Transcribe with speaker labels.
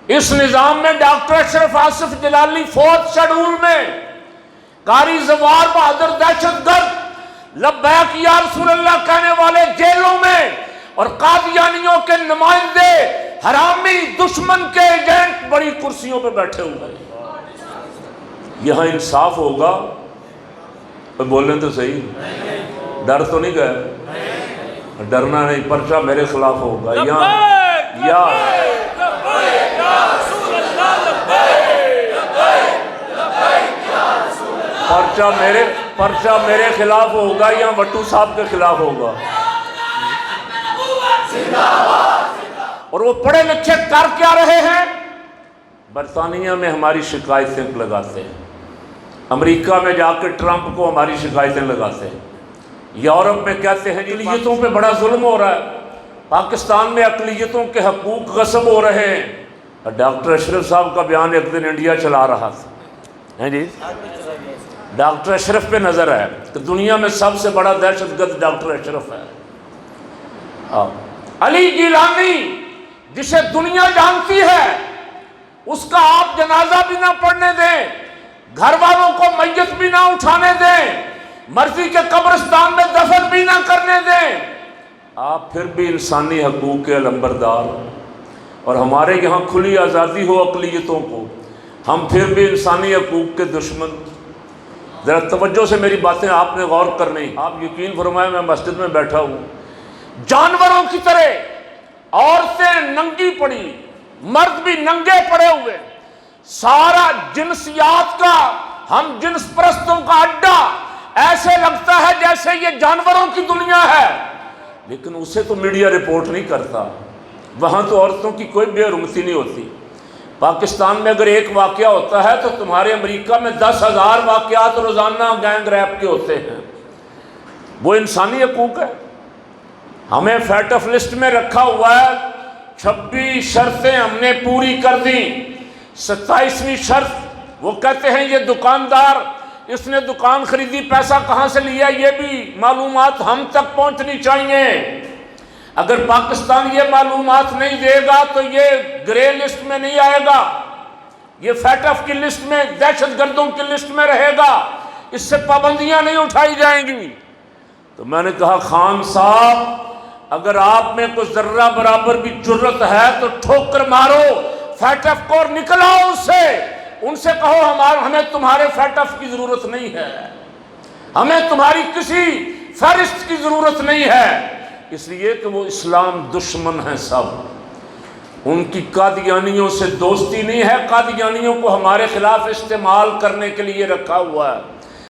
Speaker 1: اس نظام میں ڈاکٹر اشرف آصف جلالی 4 شیڈول میں، قاری زوار بہادر دہشت گرد، لبیک یا رسول اللہ کہنے والے جیلوں میں، اور قادیانیوں کے نمائندے حرامی دشمن کے ایجنٹ بڑی کرسیوں پہ بیٹھے ہوئے۔ یہاں انصاف ہوگا؟ بولنے تو صحیح، ڈر تو نہیں گئے؟ ڈرنا نہیں، پرچہ میرے خلاف ہوگا یا پرچہ میرے خلاف ہوگا یا وٹو صاحب کے خلاف ہوگا؟ اور وہ پڑھے لکھے کر کیا رہے ہیں؟ برطانیہ میں ہماری شکایتیں لگاتے ہیں، امریکہ میں جا کے ٹرمپ کو ہماری شکایتیں لگاتے ہیں، یورپ میں کہتے ہیں اقلیتوں پہ بڑا ظلم ہو رہا ہے، پاکستان میں اقلیتوں کے حقوق غصب ہو رہے ہیں۔ اور ڈاکٹر اشرف صاحب کا بیان ایک دن انڈیا چلا رہا تھا، جی ڈاکٹر اشرف پہ نظر ہے کہ دنیا میں سب سے بڑا دہشت گرد ڈاکٹر اشرف ہے۔ علی گیلانی جسے دنیا جانتی ہے، اس کا آپ جنازہ بھی نہ پڑھنے دیں، گھر والوں کو میت بھی نہ اٹھانے دیں، مرضی کے قبرستان میں دفن بھی نہ کرنے دیں، آپ پھر بھی انسانی حقوق کے علمبردار۔ اور ہمارے یہاں کھلی آزادی ہو اقلیتوں کو، ہم پھر بھی انسانی حقوق کے دشمن۔ ذرا توجہ سے میری باتیں آپ نے غور کرنی۔ آپ یقین فرمائیں میں مسجد میں بیٹھا ہوں، جانوروں کی طرح عورتیں ننگی پڑی، مرد بھی ننگے پڑے ہوئے، سارا جنسیات کا، ہم جنس پرستوں کا اڈا، ایسے لگتا ہے جیسے یہ جانوروں کی دنیا ہے، لیکن اسے تو میڈیا رپورٹ نہیں کرتا۔ وہاں تو عورتوں کی کوئی بے حرمتی نہیں ہوتی۔ پاکستان میں اگر ایک واقعہ ہوتا ہے تو تمہارے امریکہ میں 10,000 واقعات روزانہ گینگ ریپ کے ہوتے ہیں۔ وہ انسانی حقوق ہے؟ ہمیں فیٹ آف لسٹ میں رکھا ہوا ہے، 26 شرطیں ہم نے پوری کر دیں، 27ویں شرط وہ کہتے ہیں یہ دکاندار، اس نے دکان خریدی، پیسہ کہاں سے لیا، یہ بھی معلومات ہم تک پہنچنی چاہیے۔ اگر پاکستان یہ معلومات نہیں دے گا تو یہ گرے لسٹ میں نہیں آئے گا، یہ فیٹ آف کی لسٹ میں، دہشت گردوں کی لسٹ میں رہے گا، اس سے پابندیاں نہیں اٹھائی جائیں گی۔ تو میں نے کہا خان صاحب اگر آپ میں کوئی ذرہ برابر بھی جرت ہے تو ٹھوکر مارو، فیٹ آف کو نکل آؤ ان سے کہو ہمیں تمہارے فیٹ آف کی ضرورت نہیں ہے، ہمیں تمہاری کسی فہرست کی ضرورت نہیں ہے، اس لیے کہ وہ اسلام دشمن ہیں سب۔ ان کی قادیانیوں سے دوستی نہیں ہے، قادیانیوں کو ہمارے خلاف استعمال کرنے کے لیے رکھا ہوا ہے۔